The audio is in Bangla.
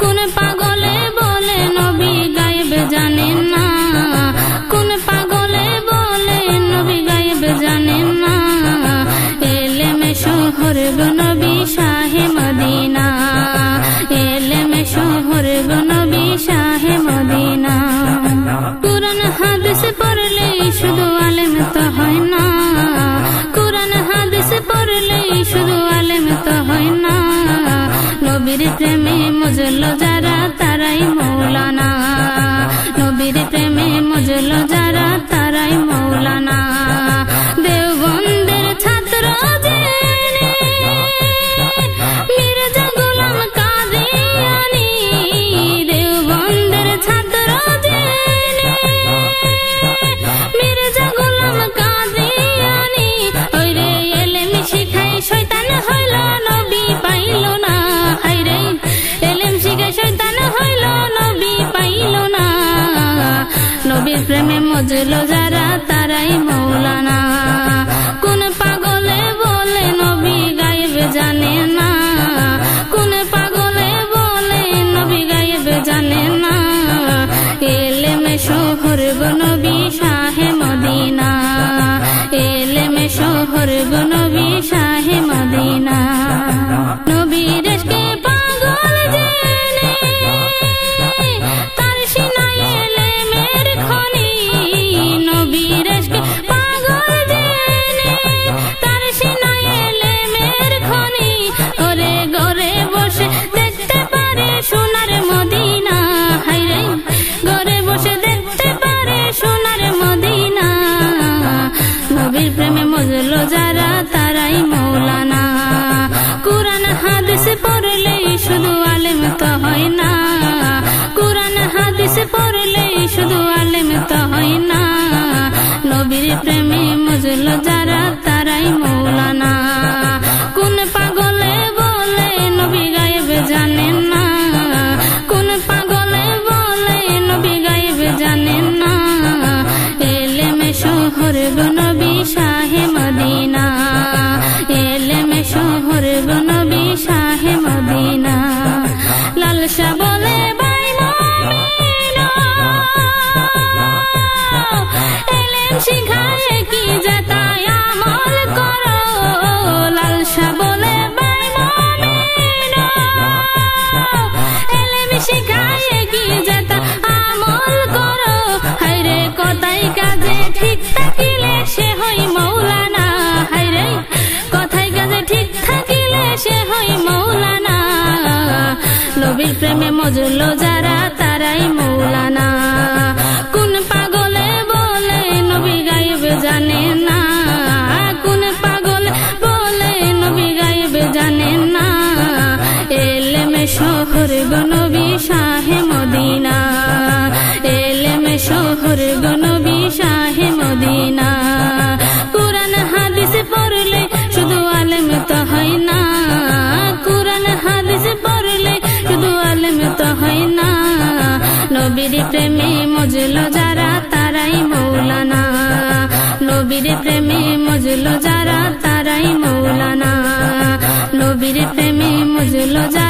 কোন পাগলে বলে নবী গায়েব জানেন না, কোন পাগলে বলে নবী গায়েব জানেন না। এলেমে শহর গো নবী শাহে মদিনা, এলেমে শহর গো নবী শাহে মদিনা। কুরআন হাদিস পড়লেই শুধু আলেম তো হয় না, কুরআন হাদিস পড়লেই শুধু আলেম তো হয় না। নবীর প্রেমে মজলো যারা তারাই মৌলানা, নবীর প্রেমে মজলো যারা তারাই মৌলানা। দেওবন্দের ছাত্র জেনে মির্জা গোলাম কাদিয়ানী, দেওবন্দের ছাত্র জেনে মির্জা গোলাম কাদিয়ানী। ওরে এলেম শিখাই শয়তান হইল নবী পাইল না, হায়রে এলেম শিখাই শয়তান হইল নবী পাইল না। নবীর প্রেমে মজলো যারা তারাই মৌলানা। কোন পাগলে বলে নবী গায়েব জানে না, কোন পাগলে বলে নবী গায়েব জানে না। এলেমে শহর গো নবী শাহে মদিনা, এলেমে শহর গো নবী শাহে মদিনা। নবীর ইশকে পাগল জেনে তার সিনায় এলেমের খনি, নবীর ইশকে পাগল জেনে তার সিনায় এলেমের খনি। ওরে ঘরে বসে দেখতে পারে সোনার মদিনা, হায়রে ঘরে বসে দেখতে পারে সোনার মদিনা। নবীর প্রেমে মজলো যারা তারাই মৌলানা। কুরআন হাদিস পড়লেই শুধু আলেম তো হয় না, কুরআন হাদিস পড়লেই শুধু আলেম তো হয় না। নবীর প্রেমে মজলো যারা তারাই মৌলানা। কোন পাগলে বলে নবী গায়েব জানেন না, কোন পাগলে বলে নবী গায়েব জানেন না। এলেমে শহর গো নবী শাহে মদিনা, এলেমে শহর গো নবী শাহে মদিনা। লালসা বলে বাই মুমিনা, এলেম শিখায় কি যাতায় আমল করো। লালসা বলে বাই মুমিনা, এলেম শিখায় কি যাতা আমল করো। হায়রে কথাই কাজে ঠিক থাকিলে সে হয় মৌলানা, হায়রে কথাই কাজে ঠিক থাকিলে সে হয় মৌলানা। নবীর প্রেমে মজলো যারা তারাই মৌলানা। কোন পাগলে বলে নবী গায়েব জানে না, কোন পাগলে বলে নবী গায়েব জানে না। এলেমে শহর গো নবী শাহে মদিনা, এলেমে শহর গো নবী শাহে মদিনা। কুরআন হাদিস পড়লে শুধু আলেম তো হয় না, কুরআন হাদিস পড়লে শুধু আলেম তো হয় না। নবীর প্রেমে মজলো যারা তারাই মৌলানা, নবীর প্রেমে মজলো যারা তারাই মৌলানা, নবীর প্রেমে মজলো যারা